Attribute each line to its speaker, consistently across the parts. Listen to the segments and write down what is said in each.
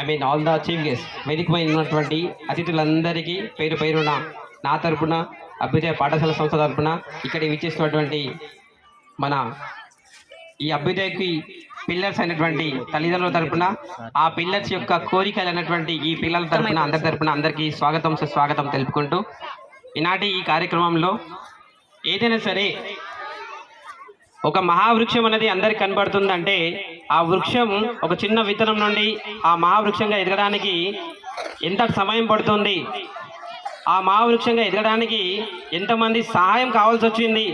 Speaker 1: I mean all the chief guest వేదికపై ఉన్నటువంటి అతిథులందరికీ పేరు పేరున నా తరపున అభ్యుదయ పాఠశాల సంస్థ తరపున ఇక్కడ విచ్చేసినటువంటి మన ఈ అభ్యుదయకి పిల్లర్స్ అయినటువంటి తల్లిదండ్రుల తరపున ఆ పిల్లర్స్ యొక్క కోరికలు అయినటువంటి ఈ పిల్లల తరపున అందరి తరపున అందరికీ స్వాగతం సుస్వాగతం తెలుపుకుంటూ ఈనాటి ఈ కార్యక్రమంలో ఏదైనా సరే ఒక మహావృక్షం అనేది అందరికి కనబడుతుందంటే ఆ వృక్షం ఒక చిన్న విత్తనం నుండి ఆ మహావృక్షంగా ఎదగడానికి ఎంత సమయం పడుతుంది, ఆ మహావృక్షంగా ఎదగడానికి ఎంతమంది సహాయం కావాల్సి వచ్చింది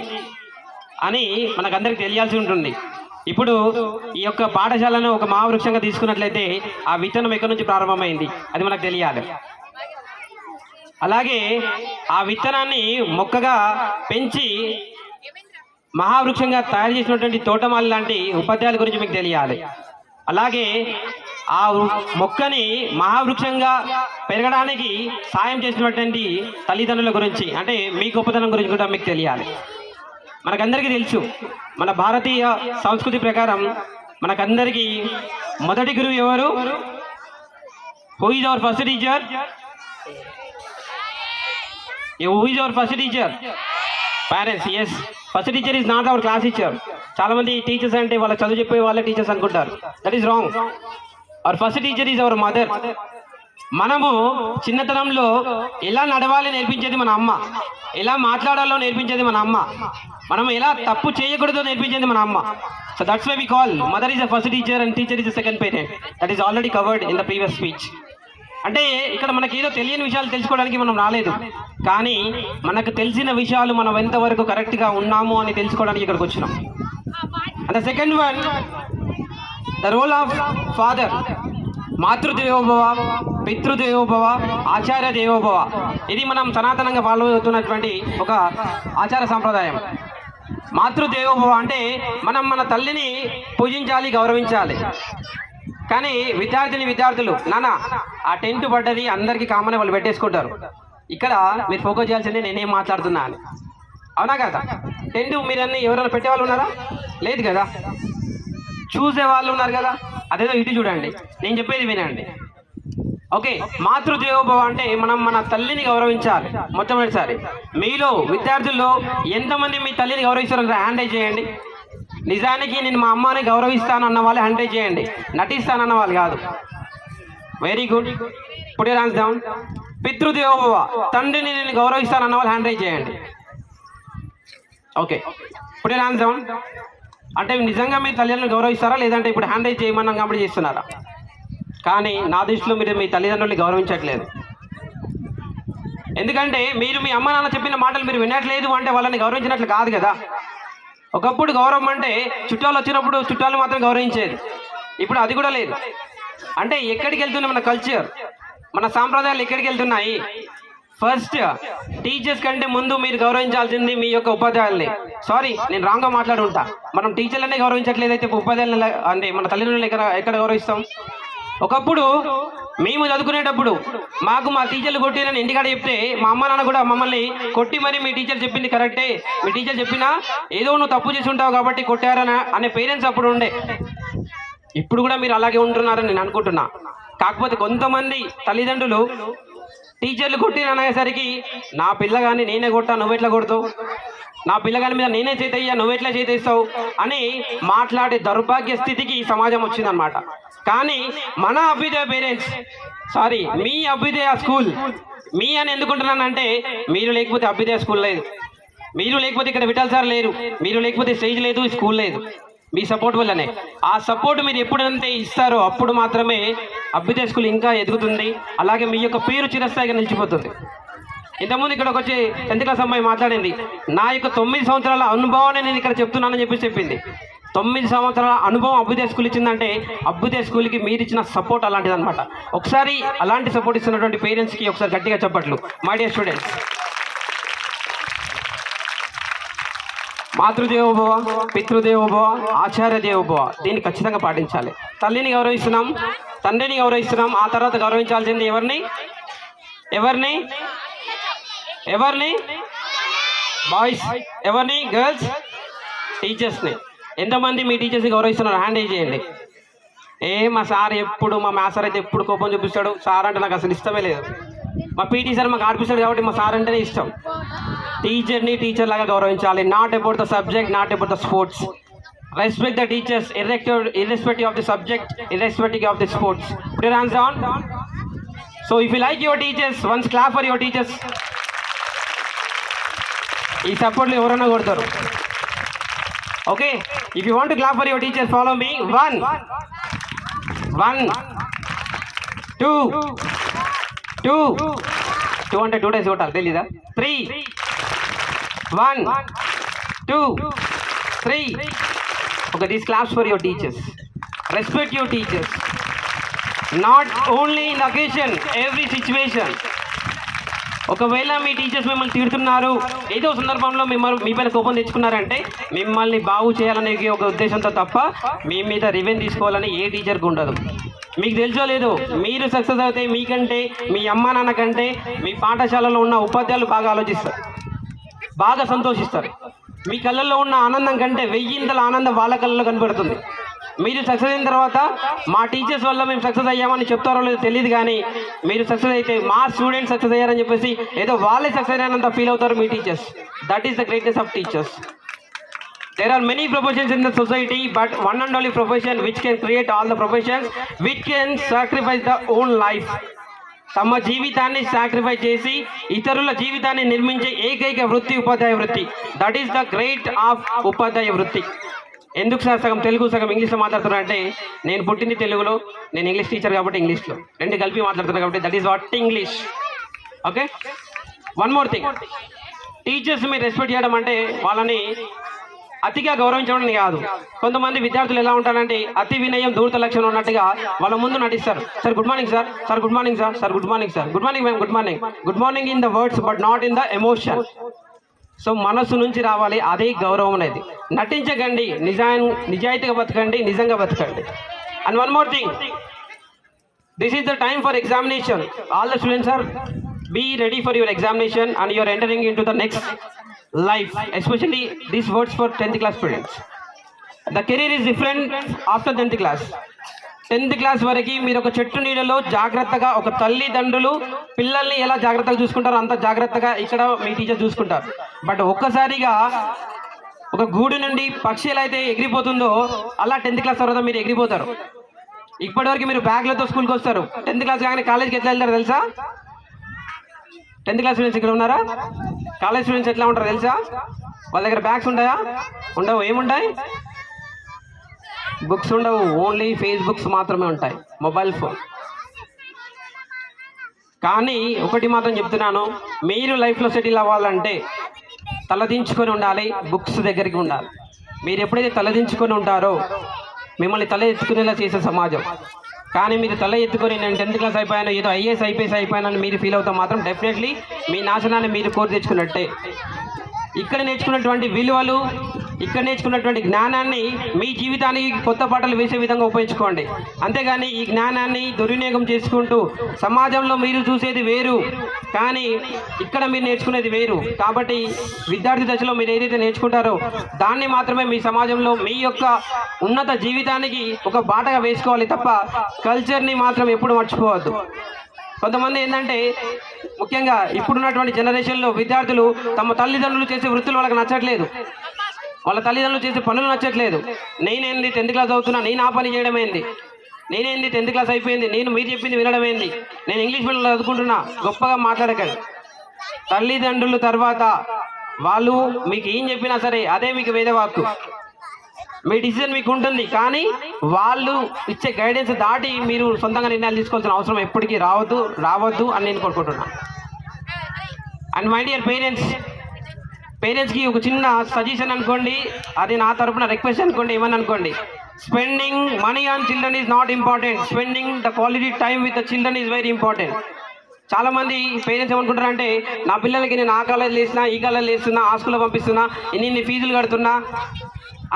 Speaker 1: అని మనకందరికి తెలియాల్సి ఉంటుంది. ఇప్పుడు ఈ యొక్క పాఠశాలను ఒక మహావృక్షంగా తీసుకున్నట్లయితే ఆ విత్తనం ఎక్కడి నుంచి ప్రారంభమైంది అది మనకు తెలియాలి. అలాగే ఆ విత్తనాన్ని మొక్కగా పెంచి మహావృక్షంగా తయారు చేసినటువంటి తోటమాలి లాంటి ఉపాధ్యాయుల గురించి మీకు తెలియాలి. అలాగే ఆ మొక్కని మహావృక్షంగా పెరగడానికి సాయం చేసినటువంటి తల్లిదండ్రుల గురించి అంటే మీ గొప్పతనం గురించి కూడా మీకు తెలియాలి. మనకందరికీ తెలుసు మన భారతీయ సంస్కృతి ప్రకారం మనకందరికీ మొదటి గురువు ఎవరు? Who is our first teacher? Who is our first teacher? Parents. Yes, first teacher is not our class teacher. చాలా మంది టీచర్స్ అంటే వాళ్ళ చదువు చెప్పే వాళ్ళ టీచర్స్ అనుకుంటారు. That is wrong. Our first teacher is our mother. మనము చిన్నతనంలో ఎలా నడవాలి నేర్పించేది మన అమ్మ, ఎలా మాట్లాడాలో నేర్పించేది మన అమ్మ, మనం ఎలా తప్పు చేయకూడదో నేర్పించేది మన అమ్మ. So that's why we call mother is the first teacher and teacher is the second parent. That is already covered in the previous speech. అంటే ఇక్కడ మనకి ఏదో తెలియని విషయాలు తెలుసుకోవడానికి మనం రాలేదు, కానీ మనకు తెలిసిన విషయాలు మనం ఎంతవరకు కరెక్ట్గా ఉన్నాము అని తెలుసుకోవడానికి ఇక్కడికి వచ్చినాం. And the second one, the role of father. మాతృదేవోభవ, పితృదేవోభవ, ఆచార్య దేవోభవ. ఇది మనం సనాతనంగా ఫాలో అవుతున్నటువంటి ఒక ఆచార సాంప్రదాయం. మాతృదేవోభవ అంటే మనం మన తల్లిని పూజించాలి, గౌరవించాలి. కానీ విద్యార్థులు నాన్న ఆ టెంట్ పడ్డది అందరికీ కామన్, వాళ్ళు పెట్టేసుకుంటారు. ఇక్కడ మీరు ఫోకస్ చేయాల్సిందే నేనేం మాట్లాడుతున్నా అని. అవునా కదా? టెంట్ మీరన్నీ ఎవరైనా పెట్టేవాళ్ళు ఉన్నారా? లేదు కదా. చూసే వాళ్ళు ఉన్నారు కదా. అదేదో ఇటు చూడండి, నేను చెప్పేది వినండి. ఓకే, మాతృదేవోభవ అంటే మనం మన తల్లిని గౌరవించాలి. మొట్టమొదటిసారి మీలో విద్యార్థుల్లో ఎంతమంది మీ తల్లిని గౌరవిస్తారో హ్యాండ్ రైజ్ చేయండి. నిజానికి నేను మా అమ్మని గౌరవిస్తానన్న వాళ్ళు హ్యాండ్ రైజ్ చేయండి, నటిస్తానన్న వాళ్ళు కాదు. Very good. Put your hands down. పితృదేవోభవ, తండ్రిని నేను గౌరవిస్తానన్న వాళ్ళు హ్యాండ్ రైజ్ చేయండి. Okay, put your hands down. అంటే నిజంగా మీ తల్లిదండ్రులు గౌరవిస్తారా, లేదంటే ఇప్పుడు హ్యాండ్ రైజ్ చేయమన్నాం కాబట్టి చేస్తున్నారా? కానీ నా దృష్టిలో మీరు మీ తల్లిదండ్రుల్ని గౌరవించట్లేదు. ఎందుకంటే మీరు మీ అమ్మ నాన్న చెప్పిన మాటలు మీరు వినట్లేదు అంటే వాళ్ళని గౌరవించినట్లు కాదు కదా. ఒకప్పుడు గౌరవం అంటే చుట్టాలు వచ్చినప్పుడు చుట్టాలు మాత్రం గౌరవించేది, ఇప్పుడు అది కూడా లేదు. అంటే ఎక్కడికి వెళ్తున్నాయి మన కల్చర్, మన సాంప్రదాయాలు ఎక్కడికి వెళ్తున్నాయి? ఫస్ట్ టీచర్స్ కంటే ముందు మీరు గౌరవించాల్సింది మీ యొక్క ఉపాధ్యాయుల్ని. సారీ, నేను రాంగ్గా మాట్లాడుంటా. మనం టీచర్లనే గౌరవించట్లేదైతే ఉపాధ్యాయులను అంటే మన తల్లిదండ్రులు ఎక్కడ గౌరవిస్తాం? ఒకప్పుడు మేము చదువుకునేటప్పుడు మాకు మా టీచర్లు కొట్టిరని ఇంటికాడ చెప్తే మా అమ్మ నాన్న కూడా మమ్మల్ని కొట్టి మరి మీ టీచర్ చెప్పింది కరెక్టే, మీ టీచర్ చెప్పినా ఏదో నువ్వు తప్పు చేసి ఉంటావు కాబట్టి కొట్టారని అనే పేరెంట్స్ అప్పుడు ఉండే. ఇప్పుడు కూడా మీరు అలాగే ఉంటున్నారని నేను అనుకుంటున్నా. కాకపోతే కొంతమంది తల్లిదండ్రులు టీచర్లు కొట్టిరనేసరికి నా పిల్లగాని నేనే కొట్టా, నువ్వెట్లా కొడతావు, నా పిల్లగాని మీద నేనే చేతయ్యా, నువ్వెట్లా చేతేస్తావు అని మాట్లాడే దౌర్భాగ్య స్థితికి సమాజం వచ్చిందనమాట. కానీ మన అభ్యుదయ పేరెంట్స్, సారీ మీ అభ్యుదయ స్కూల్, మీ అని ఎందుకుంటున్నానంటే మీరు లేకపోతే అభ్యుదయ స్కూల్ లేదు, మీరు లేకపోతే ఇక్కడ విఠల్ సార్ లేరు, మీరు లేకపోతే స్టేజ్ లేదు, స్కూల్ లేదు. మీ సపోర్ట్ వల్లనే. ఆ సపోర్ట్ మీరు ఎప్పుడంటే ఇస్తారో అప్పుడు మాత్రమే అభ్యుదయ స్కూల్ ఇంకా ఎదుగుతుంది. అలాగే మీ యొక్క పేరు చిరస్థాయిగా నిలిచిపోతుంది. ఇంతకుముందు ఇక్కడికి వచ్చి 10th క్లాస్ అమ్మాయి మాట్లాడింది, నా యొక్క 9 సంవత్సరాల అనుభవాన్ని నేను ఇక్కడ చెప్తున్నానని చెప్పింది. 9 సంవత్సరాల అనుభవం అభ్యుదయ స్కూల్ ఇచ్చిందంటే అభ్యుదయ స్కూల్కి మీరు ఇచ్చిన సపోర్ట్ అలాంటిది అనమాట. ఒకసారి అలాంటి సపోర్ట్ ఇస్తున్నటువంటి పేరెంట్స్కి ఒకసారి గట్టిగా చెప్పట్లు. మై డియర్ స్టూడెంట్స్, మాతృదేవోభవ, పితృదేవోభవ, ఆచార్య దేవోభవ, దీన్ని ఖచ్చితంగా పాటించాలి. తల్లిని గౌరవిస్తున్నాం, తండ్రిని గౌరవిస్తున్నాం, ఆ తర్వాత గౌరవించాల్సింది ఎవరిని? బాయ్స్. ఎవరిని? గర్ల్స్. టీచర్స్ని. ఎంతమంది మీ టీచర్స్ని గౌరవిస్తున్నారు? హ్యాండ్ రేజ్ చేయండి. మా సార్ ఎప్పుడు మా మ్యాథ్స్ సార్ అయితే ఎప్పుడు కోపం చూపిస్తాడు. సార్ అంటే నాకు అసలు ఇష్టమే లేదు. మా పీటీ సార్ మాకు ఆడిపిస్తాడు కాబట్టి మా సార్ అంటేనే ఇష్టం. టీచర్ని టీచర్ లాగా గౌరవించాలి. Not about the subject, not about the sports. Respect the teachers irrespective of the subject, irrespective of the sports. Put your hands down. So if you like your teachers, once clap for your teachers. ఈ సపోర్ట్లు ఎవరన్నా కొడతారు. Okay, if you want to clap for your teacher, follow me. 1 2 2 అంటే 2 days కొట్టాలి, తెలీదా? 3 1 2 3. Okay, these claps for your teachers. Respect your teachers. Not only in occasion, every situation. ఒకవేళ మీ teachers మిమ్మల్ని తిడుతున్నారు, ఏదో సందర్భంలో మీ పైన కోపం తెచ్చుకున్నారంటే మిమ్మల్ని బాగు చేయాలనే ఒక ఉద్దేశంతో తప్ప మీ మీద రివెంజ్ తీసుకోవాలని ఏ టీచర్కి ఉండదు. మీకు తెలుసో లేదో, మీరు సక్సెస్ అవుతే మీకంటే, మీ అమ్మా నాన్న కంటే మీ పాఠశాలలో ఉన్న ఉపాధ్యాయులు బాగా ఆలోచిస్తారు, బాగా సంతోషిస్తారు. మీ కళ్ళల్లో ఉన్న ఆనందం కంటే 1000 ఆనందం వాళ్ళ కళ్ళలో కనబడుతుంది. మీరు సక్సెస్ అయిన తర్వాత మా టీచర్స్ వల్ల మేము సక్సెస్ అయ్యామని చెప్తారో లేదో తెలియదు, కానీ మీరు సక్సెస్ అయితే మా స్టూడెంట్స్ సక్సెస్ అయ్యారని చెప్పేసి ఏదో వాళ్ళే సక్సెస్ అయినంత ఫీల్ అవుతారు మీ teachers. That is the greatness of teachers. There are many professions in the society, but one and only profession which can create all the professions, which can sacrifice the own life. తమ జీవితాన్ని sacrifice చేసి ఇతరుల జీవితాన్ని నిర్మించే ఏకైక వృత్తి ఉపాధ్యాయ వృత్తి. That is the great of ఉపాధ్యాయ వృత్తి. ఎందుకు సార్ సగం తెలుగు సగం ఇంగ్లీష్లో మాట్లాడుతున్నా అంటే, నేను పుట్టింది తెలుగులో, నేను ఇంగ్లీష్ టీచర్ కాబట్టి ఇంగ్లీష్లో, రెండు కలిపి మాట్లాడుతున్నా కాబట్టి that is what English. Okay, one more thing. Teachers మీరు రెస్పెక్ట్ చేయడం అంటే వాళ్ళని అతిగా గౌరవించడం కాదు. కొంతమంది విద్యార్థులు ఎలా ఉంటారంటే అతి వినయం దూరత లక్షణం ఉన్నట్టుగా వాళ్ళ ముందు నటిస్తారు. Sir good morning sir, sir good morning sir, sir good morning sir, good morning ma'am, good morning. Good morning in the words but not in the emotion. So మనసు నుంచి రావాలి అదే గౌరవం అనేది. నటించకండి, నిజాయితీగా బతకండి, నిజంగా బతకండి. And one more thing, this is the time for examination. All the students are be ready for your examination and you are entering into the next life, especially these words for 10th class students. The career is different after 10th class. 10th class వరకు మీరు ఒక చెట్టు నీడలో జాగ్రత్తగా, ఒక తల్లిదండ్రులు పిల్లల్ని ఎలా జాగ్రత్తగా చూసుకుంటారో అంత జాగ్రత్తగా ఇక్కడ మీ టీచర్ చూసుకుంటారు. బట్ ఒక్కసారిగా ఒక గూడు నుండి పక్షి ఎలా అయితే ఎగిరిపోతుందో అలా 10th క్లాస్ తర్వాత మీరు ఎగిరిపోతారు. ఇప్పటివరకు మీరు బ్యాగ్లతో స్కూల్కి వస్తారు, 10th క్లాస్ కానీ కాలేజ్కి ఎట్లా వెళ్తారు తెలుసా? 10th క్లాస్ స్టూడెంట్స్ ఇక్కడ ఉన్నారా? కాలేజ్ స్టూడెంట్స్ ఎట్లా ఉంటారు తెలుసా? వాళ్ళ దగ్గర బ్యాగ్స్ ఉంటాయా? ఉండవు. ఏముంటాయి? బుక్స్ ఉండవు, ఓన్లీ ఫేస్బుక్స్ మాత్రమే ఉంటాయి, మొబైల్ ఫోన్. కానీ ఒకటి మాత్రం చెప్తున్నాను, మీరు లైఫ్లో సెటిల్ అవ్వాలంటే తలదించుకొని ఉండాలి, బుక్స్ దగ్గరికి ఉండాలి. మీరు ఎప్పుడైతే తలదించుకొని ఉంటారో మిమ్మల్ని తల ఎత్తుకునేలా చేసే సమాజం. కానీ మీరు తల ఎత్తుకొని నేను 10th క్లాస్ అయిపోయాను, ఏదో IAS IPS అయిపోయానని మీరు ఫీల్ అవుతాం మాత్రం డెఫినెట్లీ మీ నాశనాన్ని మీరు కోరి తెచ్చుకున్నట్టే. ఇక్కడ నేర్చుకున్నటువంటి విలువలు, ఇక్కడ నేర్చుకున్నటువంటి జ్ఞానాన్ని మీ జీవితానికి కొత్త పాటలు వేసే విధంగా ఉపయోగించుకోండి. అంతేగాని ఈ జ్ఞానాన్ని దుర్వినియోగం చేసుకుంటూ సమాజంలో మీరు చూసేది వేరు, కానీ ఇక్కడ మీరు నేర్చుకునేది వేరు. కాబట్టి విద్యార్థి దశలో మీరు ఏదైతే నేర్చుకుంటారో దాన్ని మాత్రమే మీ సమాజంలో మీ యొక్క ఉన్నత జీవితానికి ఒక బాటగా వేసుకోవాలి తప్ప కల్చర్ని మాత్రం ఎప్పుడు మర్చిపోవద్దు. కొంతమంది ఏంటంటే ముఖ్యంగా ఇప్పుడున్నటువంటి జనరేషన్లో విద్యార్థులు తమ తల్లిదండ్రులు చేసే వృత్తులు వాళ్ళకి నచ్చట్లేదు, వాళ్ళ తల్లిదండ్రులు చేసే పనులు నచ్చట్లేదు. నేనేంది 10th క్లాస్ అవుతున్నా, నేను ఆ పని చేయడం ఏంది, నేనేంది 10th క్లాస్ అయిపోయింది, నేను మీరు చెప్పింది వినడం ఏంది, నేను ఇంగ్లీష్ మీడియంలో చదువుకుంటున్నా, గొప్పగా మాట్లాడకండి. తల్లిదండ్రులు తర్వాత వాళ్ళు మీకు ఏం చెప్పినా సరే అదే మీకు వేదవాక్కు, మీ డిసిజన్ మీకు ఉంటుంది. కానీ వాళ్ళు ఇచ్చే గైడెన్స్ దాటి మీరు సొంతంగా నిర్ణయాలు తీసుకోవాల్సిన అవసరం ఎప్పటికీ రావద్దు అని నేను కోరుకుంటున్నాను. అండ్ మై డియర్ పేరెంట్స్కి ఒక చిన్న సజెషన్ అనుకోండి, అది నా తరపున రిక్వెస్ట్ అనుకోండి, ఏమని అనుకోండి. Spending money on children is not important, spending the quality time with the children is very important. చాలామంది పేరెంట్స్ ఏమనుకుంటారంటే నా పిల్లలకి నేను ఆ కాలేజ్ వేస్తున్నా, ఈ కాలేజ్ వేస్తున్నా, ఆ స్కూల్లో పంపిస్తున్నా, ఇన్ని ఫీజులు కడుతున్నా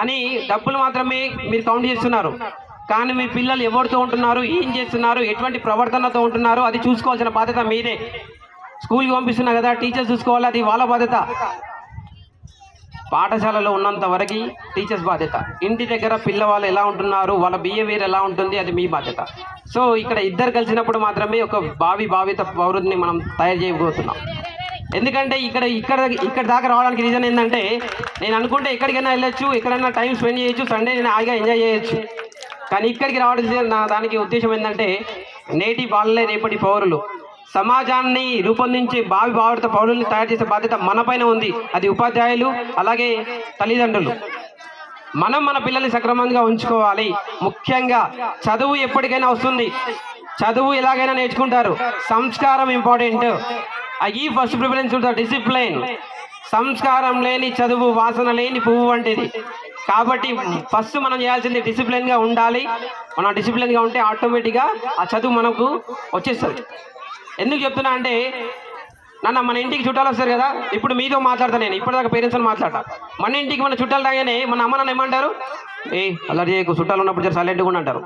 Speaker 1: అని డబ్బులు మాత్రమే మీరు కౌంట్ చేస్తున్నారు. కానీ మీ పిల్లలు ఎవరితో ఉంటున్నారు, ఏం చేస్తున్నారు, ఎటువంటి ప్రవర్తనతో ఉంటున్నారు అది చూసుకోవాల్సిన బాధ్యత మీదే. స్కూల్కి పంపిస్తున్నా కదా టీచర్స్ చూసుకోవాలి, అది వాళ్ళ బాధ్యత. పాఠశాలలో ఉన్నంత వరకు టీచర్స్ బాధ్యత. ఇంటి దగ్గర పిల్లవాళ్ళు ఎలా ఉంటున్నారు, వాళ్ళ బిహేవియర్ ఎలా ఉంటుంది, అది మీ బాధ్యత. సో ఇక్కడ ఇద్దరు కలిసినప్పుడు మాత్రమే ఒక భావిత పౌరుడిని మనం తయారు చేయబోతున్నాం. ఎందుకంటే ఇక్కడ దాకా రావడానికి రీజన్ ఏంటంటే, నేను అనుకుంటే ఎక్కడికైనా వెళ్ళొచ్చు, ఎక్కడైనా టైం స్పెండ్ చేయొచ్చు, సండే నేను హాయిగా ఎంజాయ్ చేయొచ్చు. కానీ ఇక్కడికి రావడం నా దానికి ఉద్దేశం ఏంటంటే, నేటి వాళ్ళే రేపటి పౌరులు. సమాజాన్ని రూపొందించే భావిత పౌరుల్ని తయారు చేసే బాధ్యత మనపైన ఉంది. అది ఉపాధ్యాయులు, అలాగే తల్లిదండ్రులు. మనం మన పిల్లల్ని సక్రమంగా ఉంచుకోవాలి. ముఖ్యంగా చదువు ఎప్పటికైనా వస్తుంది, చదువు ఎలాగైనా నేర్చుకుంటారు. సంస్కారం ఇంపార్టెంట్. ఈ first preference to the discipline. సంస్కారం లేని చదువు వాసన లేని పువ్వు వంటిది. కాబట్టి ఫస్ట్ మనం చేయాల్సింది డిసిప్లిన్గా ఉండాలి. మనం డిసిప్లిన్గా ఉంటే ఆటోమేటిక్గా ఆ చదువు మనకు వచ్చేస్తుంది. ఎందుకు చెప్తున్నా అంటే, మన ఇంటికి చుట్టాలు వస్తారు కదా, ఇప్పుడు మీతో మాట్లాడతాను నేను, ఇప్పటిదాకా పేరెంట్స్ని మాట్లాడతా. మన ఇంటికి మన చుట్టాలు రాగానే మన అమ్మ నాన్న ఏమంటారు, అల్లరి చేయకు, చుట్టాలు ఉన్నప్పుడు జర సైలెంట్గా ఉండి అంటారు.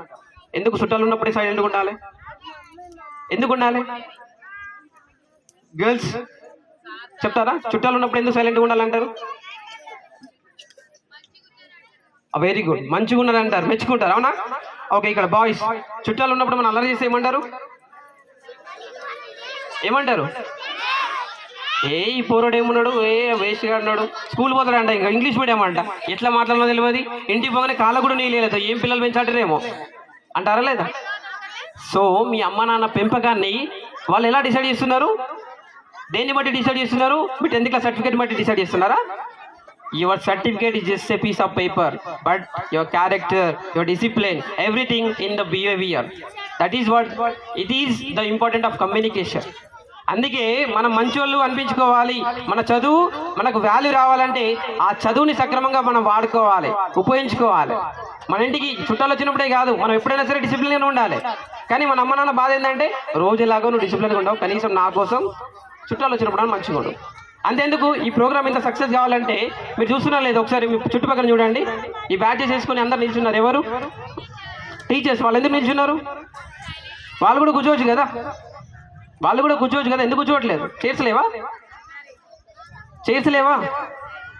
Speaker 1: ఎందుకు చుట్టాలు ఉన్నప్పుడే సైలెంట్గా ఉండాలి? ఎందుకు ఉండాలి? గర్ల్స్ చెప్తారా, చుట్టాలు ఉన్నప్పుడు ఎందుకు సైలెంట్గా ఉండాలంటారు? వెరీ గుడ్, మంచిగా ఉన్నారు అంటారు, మెచ్చుకుంటారు, అవునా? ఓకే, ఇక్కడ బాయ్స్ చుట్టాలు ఉన్నప్పుడు మనం అల్లరి చేస్తే ఏమంటారు? ఈ పోరాడు ఏమున్నాడు, వేస్ట్గా అన్నాడు, స్కూల్ పోతాడు అంట, ఇంకా ఇంగ్లీష్ మీడియం అంట, ఎట్లా మాట్లాడాలో తెలియదు, ఇంటికి పోగానే కాళ్ళ కూడా నీళ్ళు, ఏం పిల్లలు పెంచాడరేమో అంటారా లేదా? సో మీ అమ్మ నాన్న పెంపకాన్ని వాళ్ళు ఎలా డిసైడ్ చేస్తున్నారు? దేన్ని బట్టి డిసైడ్ చేస్తున్నారు? మీ 10th క్లాస్ సర్టిఫికేట్ బట్టి డిసైడ్ చేస్తున్నారా? Your certificate is just a piece of paper, but your character, your discipline, everything in the behavior. That is what it is, the important of communication. అందుకే మనం మంచి వాళ్ళు అనిపించుకోవాలి. మన చదువు మనకు వాల్యూ రావాలంటే ఆ చదువుని సక్రమంగా మనం వాడుకోవాలి, ఉపయోగించుకోవాలి. మన ఇంటికి చుట్టాలు వచ్చినప్పుడే కాదు, మనం ఎప్పుడైనా సరే డిసిప్లిన్గా ఉండాలి. కానీ మన అమ్మ నాన్న బాధ ఏంటంటే, రోజు ఎలాగో నువ్వు డిసిప్లిన్గా ఉండవు, కనీసం నా కోసం చుట్టాలు వచ్చినప్పుడు మంచిగా ఉండవు. అంతేందుకు ఈ ప్రోగ్రామ్ ఇంత సక్సెస్ కావాలంటే మీరు చూస్తున్నారు లేదు, ఒకసారి మీ చుట్టుపక్కల చూడండి. ఈ బ్యాచెస్ వేసుకొని అందరు నిల్చున్నారు. ఎవరు? టీచర్స్. వాళ్ళు ఎందుకు నిల్చున్నారు? వాళ్ళు కూడా కూర్చోవచ్చు కదా, ఎందుకు కూర్చోవట్లేదు? చైర్స్ లేవా?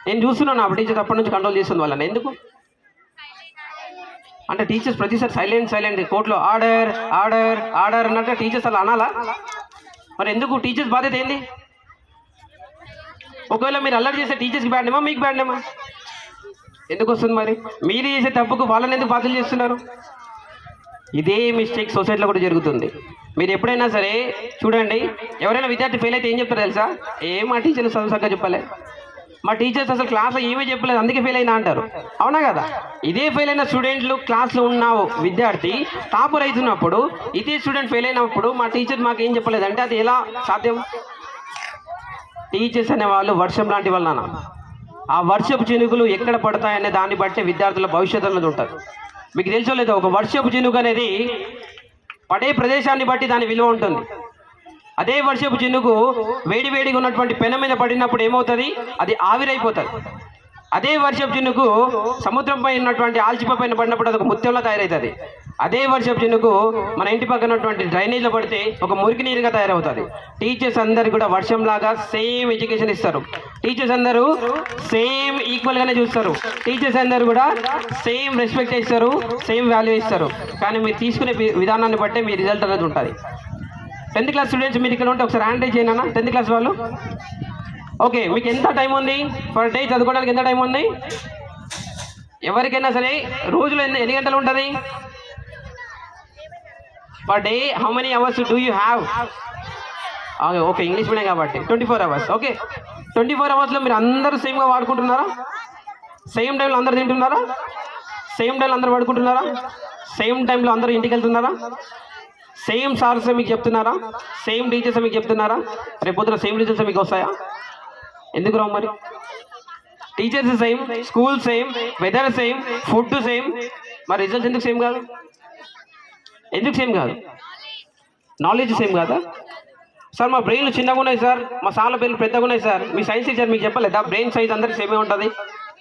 Speaker 1: నేను చూస్తున్నాను, ఆ టీచర్స్ అప్పటి నుంచి కంట్రోల్ చేస్తుంది వాళ్ళని. ఎందుకు అంటే టీచర్స్ ప్రతిసారి సైలెంట్ కోర్టులో ఆర్డర్ అన్నట్టు టీచర్స్ అలా అనాలా? మరి ఎందుకు? టీచర్స్ బాధ్యత ఏంది? ఒకవేళ మీరు అల్లరి చేసే టీచర్స్కి బ్యాడ్నేమా, మీకు బ్యాడ్నేమా? ఎందుకు వస్తుంది మరి? మీరు చేసే తప్పుకు వాళ్ళని ఎందుకు బాధ్యతలు చేస్తున్నారు? ఇదే మిస్టేక్ సొసైటీలో కూడా జరుగుతుంది. మీరు ఎప్పుడైనా సరే చూడండి, ఎవరైనా విద్యార్థి ఫెయిల్ అయితే ఏం చెప్తారు తెలుసా? మా టీచర్లు చదువు సరిగ్గా చెప్పలే, మా టీచర్స్ అసలు క్లాస్లో ఏమీ చెప్పలేదు, అందుకే ఫెయిల్ అయినా అంటారు. అవునా కదా? ఇదే ఫెయిల్ అయిన స్టూడెంట్లు క్లాస్లో ఉన్న విద్యార్థి టాపర్ అవుతున్నప్పుడు, ఇదే స్టూడెంట్ ఫెయిల్ అయినప్పుడు మా టీచర్ మాకు ఏం చెప్పలేదు అంటే అది ఎలా సాధ్యం? టీచర్స్ అనే వాళ్ళు వర్షం లాంటి వాళ్ళ. ఆ వర్షపు చినుకులు ఎక్కడ పడతాయనే దాన్ని బట్టి విద్యార్థుల భవిష్యత్తు అనేది ఉంటుంది. మీకు తెలుసో లేదో, ఒక వర్షపు చినుకు అనేది పడే ప్రదేశాన్ని బట్టి దాని విలువ ఉంటుంది. అదే వర్షపు చినుకు వేడిగా ఉన్నటువంటి పెన మీద పడినప్పుడు ఏమవుతుంది? అది ఆవిరైపోతుంది. అదే వర్షపు చినుకు సముద్రంపై ఉన్నటువంటి ఆల్చిప పైన పడినప్పుడు అది ఒక ముత్యంలా తయారవుతుంది. అదే వర్షపు చినుకు మన ఇంటి పక్కన ఉన్నటువంటి డ్రైనేజ్లో పడితే ఒక మురికి నీరుగా తయారవుతుంది. టీచర్స్ అందరు కూడా వర్షంలాగా సేమ్ ఎడ్యుకేషన్ ఇస్తారు. టీచర్స్ అందరూ సేమ్ ఈక్వల్గానే చూస్తారు. టీచర్స్ అందరూ కూడా సేమ్ రెస్పెక్ట్ ఇస్తారు, సేమ్ వాల్యూ ఇస్తారు. కానీ మీరు తీసుకునే విధానాన్ని బట్టే మీ రిజల్ట్ అనేది ఉంటుంది. 10th క్లాస్ స్టూడెంట్స్ మీరు ఇక్కడ ఉంటే ఒకసారి హ్యాండ్ రైజ్ చేయనా? 10th క్లాస్ వాళ్ళు. ఓకే, మీకు ఎంత టైం ఉంది పర్ డే చదువుకోవడానికి? ఎంత టైం ఉంది? ఎవరికైనా సరే రోజులో ఎన్ని గంటలు ఉంటుంది per day? How many hours do you have? Okay, English medium కాబట్టి 24 అవర్స్. ఓకే, 24 అవర్స్లో మీరు అందరూ సేమ్గా వాడుకుంటున్నారా? సేమ్ టైంలో అందరు తింటున్నారా? సేమ్ టైంలో అందరు పడుకుంటున్నారా? సేమ్ టైంలో అందరూ ఇంటికి వెళ్తున్నారా? సేమ్ సార్స్ మీకు చెప్తున్నారా? సేమ్ టీచర్స్ మీకు చెప్తున్నారా? రేపు పొద్దున సేమ్ రిజల్ట్స్ మీకు వస్తాయా? ఎందుకు రావు మరి? Teachers same, school same, weather same, food same, మరి రిజల్ట్స్ ఎందుకు సేమ్ కాదు? నాలెడ్జ్ సేమ్ కాదా? సార్ మా బ్రెయిన్లు చిన్నగా ఉన్నాయి సార్, మా సార్ల బ్రెయిన్లు పెద్దగా ఉన్నాయి సార్. మీ సైన్స్ టీచర్ మీకు చెప్పలేదా బ్రెయిన్ సైజ్ అందరికి సేమే ఉంటుంది?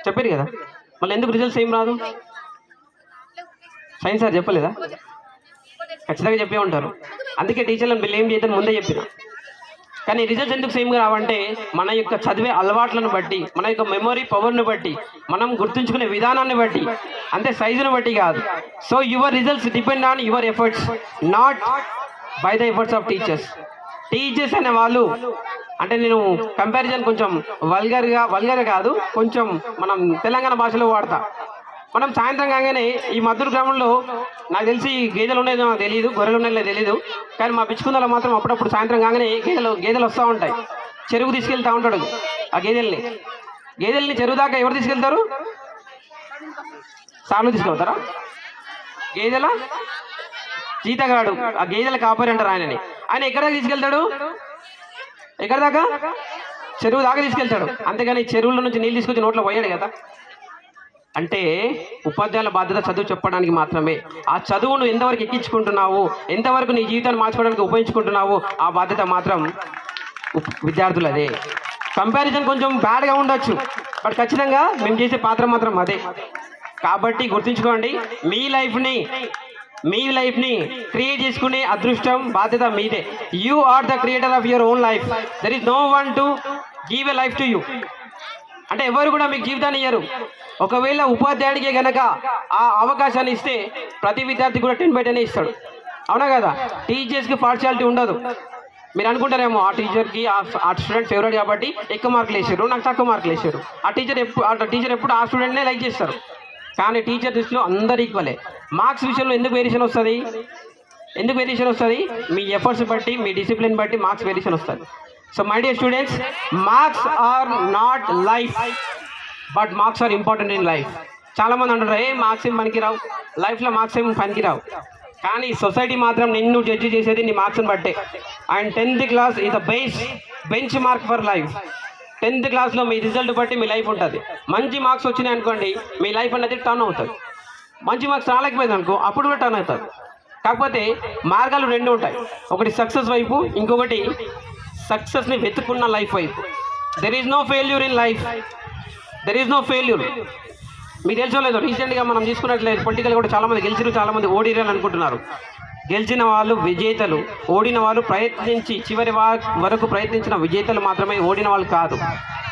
Speaker 1: చెప్పారు కదా, మళ్ళీ ఎందుకు రిజల్ట్ సేమ్ రాదు? సైన్స్ సార్ చెప్పలేదా? ఖచ్చితంగా చెప్పే ఉంటారు. అందుకే టీచర్లను బ్లేమ్ చేయదని ముందే చెప్పిన. కానీ రిజల్ట్స్ ఎందుకు సేమ్గా రావంటే మన యొక్క చదివే అలవాట్లను బట్టి, మన యొక్క మెమొరీ పవర్ని బట్టి, మనం గుర్తుంచుకునే విధానాన్ని బట్టి, అంతే సైజుని బట్టి కాదు. So your results depend on your efforts, not by the efforts of teachers. Teachers అనే వాళ్ళు అంటే నేను కంపారిజన్ కొంచెం వల్గర్ కాదు, కొంచెం మనం తెలంగాణ భాషలో వాడతా. మనం సాయంత్రం కాగానే ఈ మద్దూరు గ్రామంలో నాకు తెలిసి గేదెలు ఉన్నాయో నాకు తెలియదు, గొర్రెలు ఉన్నాయో తెలియదు, కానీ మా పిచ్చుకుందలో మాత్రం అప్పుడప్పుడు సాయంత్రం కాగానే గేదెలు వస్తూ ఉంటాయి. చెరువు తీసుకెళ్తూ ఉంటాడు ఆ గేదెల్ని చెరువు దాకా ఎవరు తీసుకెళ్తారు? సార్లు తీసుకెళ్తారా? గేదెల జీతగాడు, ఆ గేదెల కాపరి అంటారు ఆయనని. ఆయన ఎక్కడ దాకా తీసుకెళ్తాడు? ఎక్కడ దాకా? చెరువు దాకా తీసుకెళ్తాడు. అంతేగాని చెరువుల నుంచి నీళ్ళు తీసుకొచ్చి నోట్లో పోయాడు కదా. అంటే ఉపాధ్యాయుల బాధ్యత చదువు చెప్పడానికి మాత్రమే. ఆ చదువును ఎంతవరకు ఎక్కించుకుంటున్నావు, ఎంతవరకు నీ జీవితాన్ని మార్చుకోవడానికి ఉపయోగించుకుంటున్నావు, ఆ బాధ్యత మాత్రం విద్యార్థులదే. కంపారిజన్ కొంచెం బ్యాడ్గా ఉండొచ్చు, బట్ ఖచ్చితంగా మేము చేసే పాత్ర మాత్రం అదే. కాబట్టి గుర్తుంచుకోండి, మీ లైఫ్ని క్రియేట్ చేసుకునే అదృష్టం బాధ్యత మీదే. You are the creator of your own life. There is no one to give a life to you. అంటే ఎవరు కూడా మీకు జీవితాన్ని ఇయ్యరు. ఒకవేళ ఉపాధ్యాయుడికే గనక ఆ అవకాశాన్ని ఇస్తే ప్రతి విద్యార్థి కూడా 10/10 ఇస్తాడు, అవునా కదా? టీచర్స్కి పార్షియాలిటీ ఉండదు. మీరు అనుకుంటారేమో ఆ టీచర్కి ఆ స్టూడెంట్ ఫేవరెట్ కాబట్టి ఎక్కువ మార్కులు వేసారు, నాకు తక్కువ మార్కులు వేసారు. ఆ టీచర్ ఎప్పుడు ఆ స్టూడెంట్నే లైక్ చేస్తారు. కానీ టీచర్ దృష్టిలో అందరు ఈక్వలే. మార్క్స్ విషయంలో ఎందుకు వేరియేషన్ వస్తుంది? మీ ఎఫర్ట్స్ బట్టి, మీ డిసిప్లిన్ బట్టి మార్క్స్ వేరియేషన్ వస్తుంది. So my dear students, marks are not life, but marks are important in life. చాలామంది అంటారు, మార్క్స్ ఏం పనికిరావు, లైఫ్లో మార్క్స్ ఏం పనికిరావు. కానీ సొసైటీ మాత్రం నిన్ను జడ్జి చేసేది నీ మార్క్స్ని బట్టే. And 10th class is the bench mark for life. 10th క్లాస్లో మీ రిజల్ట్ బట్టి మీ లైఫ్ ఉంటుంది. మంచి మార్క్స్ వచ్చినాయి అనుకోండి, మీ లైఫ్ అనేది టర్న్ అవుతుంది. మంచి మార్క్స్ రాలేకపోయింది అనుకో, అప్పుడు కూడా టర్న్ అవుతుంది. కాకపోతే మార్గాలు రెండు ఉంటాయి, ఒకటి సక్సెస్ వైపు, ఇంకొకటి సక్సెస్ని వెతుక్కున్న లైఫ్ వైపు. There is no failure in life, there is no failure. మీకు తెలుసోలేదు, రీసెంట్గా మనం తీసుకున్నట్లేదు పొలిటికల్ కూడా చాలామంది గెలిచారు, చాలామంది ఓడిరని అనుకుంటున్నారు. గెలిచిన వాళ్ళు విజేతలు, ఓడిన వాళ్ళు ప్రయత్నించి చివరి వరకు ప్రయత్నించిన విజేతలు మాత్రమే, ఓడిన వాళ్ళు కాదు.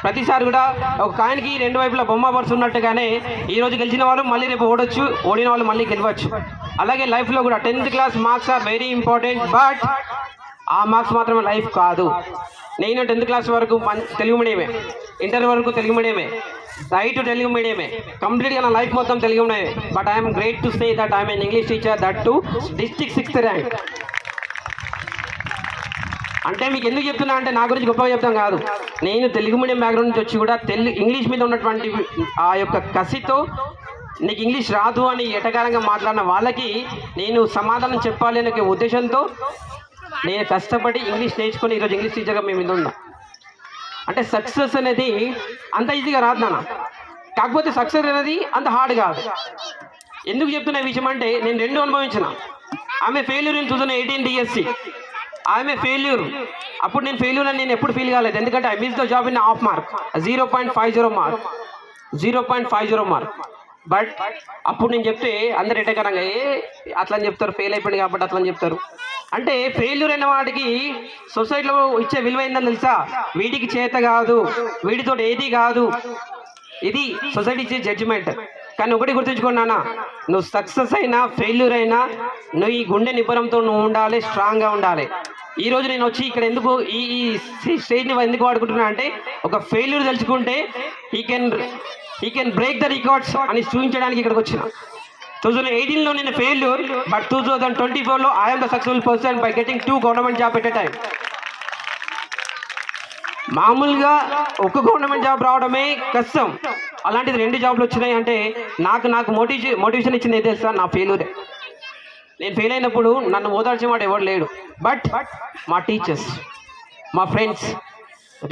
Speaker 1: ప్రతిసారి కూడా ఒక కాయిన్కి 2 వైపులా బొమ్మ వరుస ఉన్నట్టుగానే ఈరోజు గెలిచిన వాళ్ళు మళ్ళీ రేపు ఓడొచ్చు, ఓడిన వాళ్ళు మళ్ళీ గెలవచ్చు. అలాగే లైఫ్లో కూడా 10th class marks are very important, but ఆ మార్క్స్ మాత్రమే లైఫ్ కాదు. నేను 10th క్లాస్ వరకు తెలుగు మీడియమే, ఇంటర్ వరకు తెలుగు మీడియమే, డైట్ తెలుగు మీడియమే, కంప్లీట్గా నా లైఫ్ మొత్తం తెలుగు మీడియమే. But I'm great to say that I'm an English teacher, that to district 6th rank. అంటే మీకు ఎందుకు చెప్తున్నా అంటే నా గురించి గొప్పగా చెప్తాం కాదు, నేను తెలుగు మీడియం బ్యాక్గ్రౌండ్ నుంచి వచ్చి కూడా ఇంగ్లీష్ మీద ఉన్నటువంటి ఆ యొక్క కసితో నీకు ఇంగ్లీష్ రాదు అని ఎటకారంగా మాట్లాడిన వాళ్ళకి నేను సమాధానం చెప్పాలి అనే ఉద్దేశంతో నేను కష్టపడి ఇంగ్లీష్ నేర్చుకొని ఈరోజు ఇంగ్లీష్ టీచర్గా మేము మీద ఉన్నా. అంటే సక్సెస్ అనేది అంత ఈజీగా రాదు నాన్న, కాకపోతే సక్సెస్ అనేది అంత హార్డ్ కాదు. ఎందుకు చెప్తున్న విషయం అంటే నేను 2 అనుభవించిన. ఆమె ఫెయిల్యూర్ ఇన్ 2018 డిఎస్సి, ఆమె ఫెయిల్యూర్. అప్పుడు నేను ఫెయిల్యూర్ అని నేను ఎప్పుడు ఫీల్ కాలేదు, ఎందుకంటే I miss the job in half mark, 0.50 mark. But అప్పుడు నేను చెప్తే అందరు ఎటకరంగా అట్లా అని చెప్తారు, ఫెయిల్ అయిపోయింది కాబట్టి అట్లా అని చెప్తారు. అంటే ఫెయిల్యూర్ అయిన వాడికి సొసైటీలో ఇచ్చే విలువ ఏందని తెలుసా? వీడికి చేత కాదు, వీడితో ఏది కాదు, ఇది సొసైటీ ఇచ్చే జడ్జిమెంట్. కానీ ఒకటి గుర్తుంచుకోండి నాన్న, నువ్వు సక్సెస్ అయినా ఫెయిల్యూర్ అయినా నువ్వు ఈ గుండె నిబ్బరంతో నువ్వు ఉండాలి, స్ట్రాంగ్గా ఉండాలి. ఈరోజు నేను వచ్చి ఇక్కడ ఎందుకు ఈ స్టేజ్ని ఎందుకు వాడుకుంటున్నా అంటే, ఒక ఫెయిల్యూర్ తెలుసుకుంటే he can break the records అని చూపించడానికి ఇక్కడికి వచ్చిన. 2018లో నేను ఫెయిల్యూర్, బట్ 2024లో I'm the successful person by getting 2 government job at a time. మామూలుగా ఒక గవర్నమెంట్ జాబ్ రావడమే కష్టం, అలాంటిది 2 జాబ్లు వచ్చినాయి అంటే నాకు మోటివేషన్ ఇచ్చింది ఏది తెలుసా? నా ఫెయిల్యూరే. నేను ఫెయిల్ అయినప్పుడు నన్ను ఓదార్చే మాట ఎవరు లేడు, బట్ మా టీచర్స్, మా ఫ్రెండ్స్,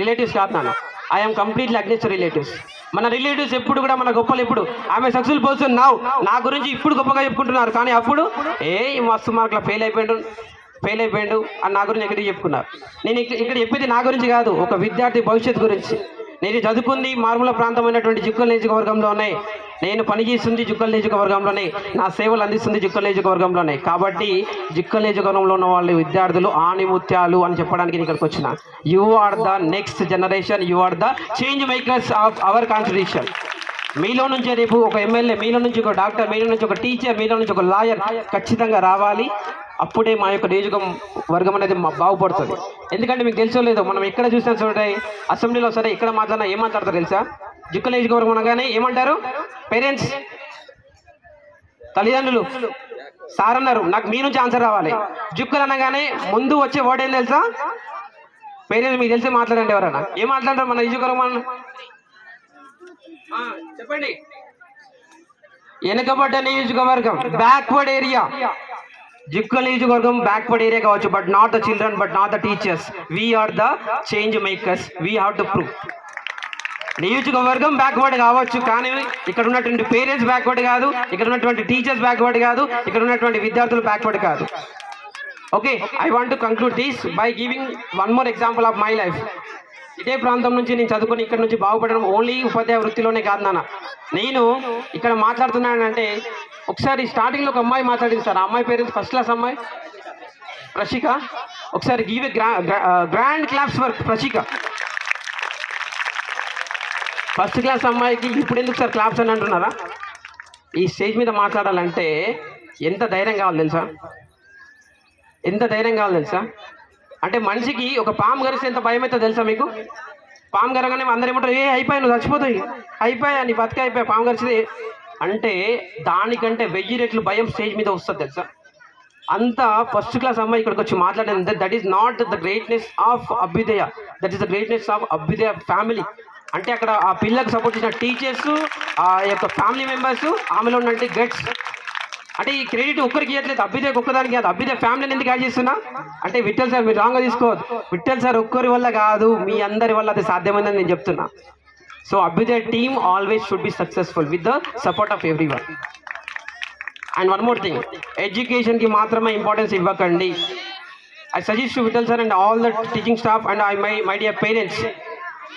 Speaker 1: రిలేటివ్స్ కాదు నాన్న, ఐఎమ్ కంప్లీట్లీ అగ్నెస్ట్ రిలేటివ్స్. మన రిలేటివ్స్ ఎప్పుడు కూడా మన గొప్పలు ఎప్పుడు ఆమె సక్సెస్ఫుల్ పర్సన్ నా గురించి ఇప్పుడు గొప్పగా చెప్పుకుంటున్నారు, కానీ అప్పుడు మస్తు మార్కులో ఫెయిల్ అయిపోయాడు అని నా గురించి ఎక్కడికి చెప్పుకున్నారు. నేను ఇక్కడ చెప్పేది నా గురించి కాదు, ఒక విద్యార్థి భవిష్యత్తు గురించి. నేను చదువుకుంది మారుమూల ప్రాంతమైనటువంటి జిక్కల్ నియోజకవర్గంలో ఉన్నాయి. నేను పనిచేస్తుంది జుక్కల్ నియోజకవర్గంలోనే, నా సేవలు అందిస్తుంది జుక్కల్ నియోజకవర్గంలోనే. కాబట్టి జుక్కల్ నియోజకవర్గంలో ఉన్న వాళ్ళ విద్యార్థులు ఆణిముత్యాలు అని చెప్పడానికి నేను ఇక్కడికి వచ్చిన. You are the next generation, you are the change makers of our constitution. మీలో నుంచే రేపు ఒక ఎమ్మెల్యే, మీలో నుంచి ఒక డాక్టర్, మీలో నుంచి ఒక టీచర్, మీలో నుంచి ఒక లాయర్ ఖచ్చితంగా రావాలి. అప్పుడే మా యొక్క నియోజకవర్గం అనేది బాగుపడుతుంది. ఎందుకంటే మీకు తెలుసో లేదో, మనం ఎక్కడ చూసినా చూడండి, అసెంబ్లీలో సరే ఎక్కడ మాట్లాడినా ఏం మాట్లాడతారు తెలుసా? జుక్కల్ నియోజకవర్గం అనగానే ఏమంటారు? పేరెంట్స్, తల్లిదండ్రులు, సార్ అన్నారు, నాకు మీ నుంచి ఆన్సర్ రావాలి. జుక్కలు అనగానే ముందు వచ్చే వర్డ్ ఏం తెలుసా? పేరెంట్స్. మీకు తెలిసి మాట్లాడండి. ఎవరన్నా ఏం మాట్లాడతారు మన నియోజకవర్గం? చెప్పండి. వెనుకబడ్డ నియోజకవర్గం, బ్యాక్వర్డ్ ఏరియా. జుక్కల్ నియోజకవర్గం బ్యాక్వర్డ్ ఏరియా కావచ్చు, but not the children, but not the teachers. We are the change makers, we have to prove. నియోజకవర్గం బ్యాక్వర్డ్ కావచ్చు, కానీ ఇక్కడ ఉన్నటువంటి పేరెంట్స్ బ్యాక్వర్డ్ కాదు, ఇక్కడ ఉన్నటువంటి టీచర్స్ బ్యాక్వర్డ్ కాదు, ఇక్కడ ఉన్నటువంటి విద్యార్థులు బ్యాక్వర్డ్ కాదు. Okay, I want to conclude this by giving one more example of my life. ఇదే ప్రాంతం నుంచి నేను చదువుకొని ఇక్కడ నుంచి బాగుపడడం ఓన్లీ ఉపాధ్యాయ వృత్తిలోనే కాదు నాన్న. నేను ఇక్కడ మాట్లాడుతున్నానంటే, ఒకసారి స్టార్టింగ్లో ఒక అమ్మాయి మాట్లాడింది సార్. ఆ అమ్మాయి పేరు ఫస్ట్ క్లాస్ అమ్మాయి ప్రశిక. ఒకసారి give a grand claps for Prashika. First class అమ్మాయికి ఇప్పుడు ఎందుకు సార్ క్లాప్స్ అని అంటున్నారా? ఈ స్టేజ్ మీద మాట్లాడాలంటే ఎంత ధైర్యం కావాలి తెలుసా? ఎంత ధైర్యం కావాలి తెలుసా? అంటే మనిషికి ఒక పాము గరిస్తే ఎంత భయం అవుతుందో తెలుసా మీకు? పాము గరగానే అందరూ ఏమంటారు, ఏ అయిపోయాయి, నువ్వు చచ్చిపోతాయి, అయిపోయా, నీ బతికే అయిపోయా పాము గరిచితే అంటే, దానికంటే 1000 రెట్లు భయం స్టేజ్ మీద వస్తుంది తెలుసా? అంత ఫస్ట్ క్లాస్ అమ్మాయి ఇక్కడికి వచ్చి మాట్లాడింది. That is not the greatness of Abhyudaya, that is the greatness of Abhyudaya family. అంటే అక్కడ ఆ పిల్లలకు సపోర్ట్ చేసిన టీచర్స్, ఆ యొక్క ఫ్యామిలీ మెంబర్స్, ఆమెలో ఉన్నటువంటి గట్స్. అంటే ఈ క్రెడిట్ ఒక్కరికి ఇవ్వట్లేదు, అభ్యుదయకు ఒక్కదానికి కాదు, అభ్యుదయ ఫ్యామిలీని ఎందుకు యాడ్ చేస్తున్నా అంటే, విఠల్ సార్ మీరు రాంగ్గా తీసుకోవద్దు, విఠల్ సార్ ఒక్కరి వల్ల కాదు, మీ అందరి వల్ల అది సాధ్యమైందని నేను చెప్తున్నా. So Abhyudaya team always should be successful with the support of every one. And one more thing, ఎడ్యుకేషన్కి మాత్రమే ఇంపార్టెన్స్ ఇవ్వకండి. I suggest to Vittal sir and all the teaching staff and my dear parents,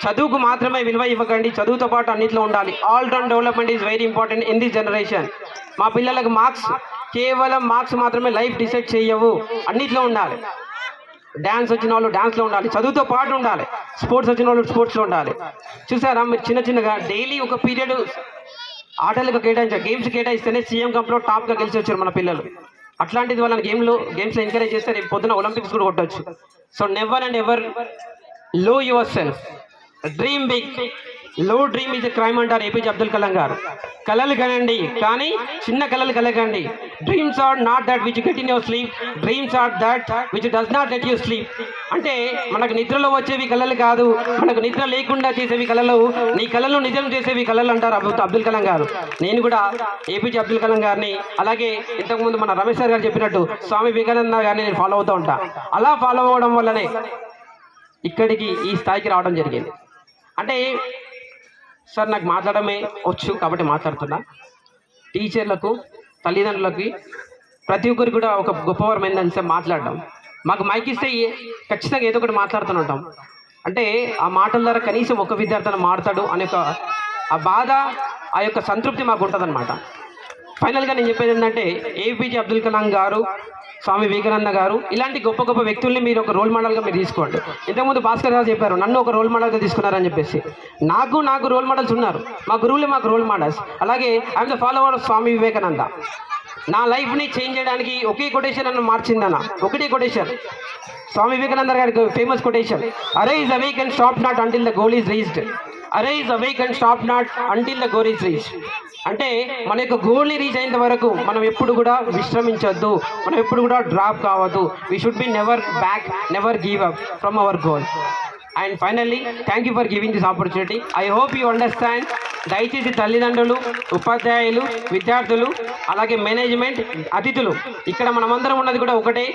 Speaker 1: చదువుకు మాత్రమే విలువ ఇవ్వకండి, చదువుతో పాటు అన్నింటిలో ఉండాలి. All round development is very important in this generation. మా పిల్లలకు మార్క్స్, కేవలం మార్క్స్ మాత్రమే లైఫ్ డిసైడ్ చేయవు, అన్నింటిలో ఉండాలి. డ్యాన్స్ వచ్చిన వాళ్ళు డ్యాన్స్లో ఉండాలి, చదువుతో పాటు ఉండాలి. స్పోర్ట్స్ వచ్చిన వాళ్ళు స్పోర్ట్స్లో ఉండాలి. చూసారా మీరు, చిన్నగా డైలీ ఒక పీరియడ్ ఆటలకు కేటాయించారు, గేమ్స్ కేటాయిస్తేనే సీఎం కప్లో టాప్గా గెలిచి వచ్చారు మన పిల్లలు. అట్లాంటిది వాళ్ళని గేమ్స్లో ఎంకరేజ్ చేస్తే రేపు పొద్దున ఒలింపిక్స్ కూడా కొట్టవచ్చు. So never and ever low yourself, dream big. Low dream is a crime అంటారు ఏపీజే అబ్దుల్ కలాం గారు. కలలు కనండి, కానీ చిన్న కలలు కలగండి. Dreams are not that which get in your sleep, dreams are that which does not let you sleep. అంటే మనకు నిద్రలో వచ్చేవి కలలు కాదు, మనకు నిద్ర లేకుండా చేసేవి కలలు, నీ కళలు నిజం చేసేవి కలలు అంటారు అబ్దుల్ కలాం గారు. నేను కూడా ఏపీజే అబ్దుల్ కలాం గారిని, అలాగే ఇంతకుముందు మన రమేష్ సార్ గారు చెప్పినట్టు స్వామి వివేకానంద గారిని నేను ఫాలో అవుతూ ఉంటా. అలా ఫాలో అవ్వడం వల్లనే ఇక్కడికి ఈ స్థాయికి రావడం జరిగింది. అంటే సార్ నాకు మాట్లాడమే వచ్చు కాబట్టి మాట్లాడుతున్నా. టీచర్లకు, తల్లిదండ్రులకి, ప్రతి ఒక్కరికి కూడా ఒక గొప్పవరం ఏంటంటే మాట్లాడడం. మాకు మైక్ ఇస్తే ఖచ్చితంగా ఏదో ఒకటి మాట్లాడుతూ ఉంటాం. అంటే ఆ మాటల ద్వారా కనీసం ఒక విద్యార్థిని మాట్లాడు అనే ఒక ఆ బాధ, ఆ యొక్క సంతృప్తి మాకు ఉంటుంది అనమాట. ఫైనల్గా నేను చెప్పేది ఏంటంటే, ఏపీజే అబ్దుల్ కలాం గారు, స్వామి వివేకానంద గారు, ఇలాంటి గొప్ప గొప్ప వ్యక్తుల్ని మీరు ఒక రోల్ మోడల్గా మీరు తీసుకోండి. ఇంతకుముందు భాస్కర్ గారు చెప్పారు, నన్ను ఒక రోల్ మోడల్గా తీసుకున్నారని చెప్పేసి. నాకు రోల్ మోడల్స్ ఉన్నారు, మా గురువులే మాకు రోల్ మోడల్స్. అలాగే I'm the follower of Swami Vivekananda. నా లైఫ్ని చేంజ్ చేయడానికి ఒకే కొటేషన్ నన్ను మార్చిందన్న, ఒకటే కొటేషన్. స్వామి వివేకానంద గారికి famous quotation, arise awake and stop not until the goal is reached. Arise awake and stop not until the goal is reached. అంటే మన యొక్క గోల్ని రీచ్ అయినంత వరకు మనం ఎప్పుడు కూడా విశ్రమించొద్దు, మనం ఎప్పుడు కూడా డ్రాప్ కావద్దు. We should be never back, never give up from our goal. And finally thank you for giving this opportunity. I hope you understand. దయచేసి తల్లిదండ్రులు, ఉపాధ్యాయులు, విద్యార్థులు, అలాగే మేనేజ్మెంట్, అతిథులు, ఇక్కడ మనమందరం ఉన్నది కూడా ఒకటే.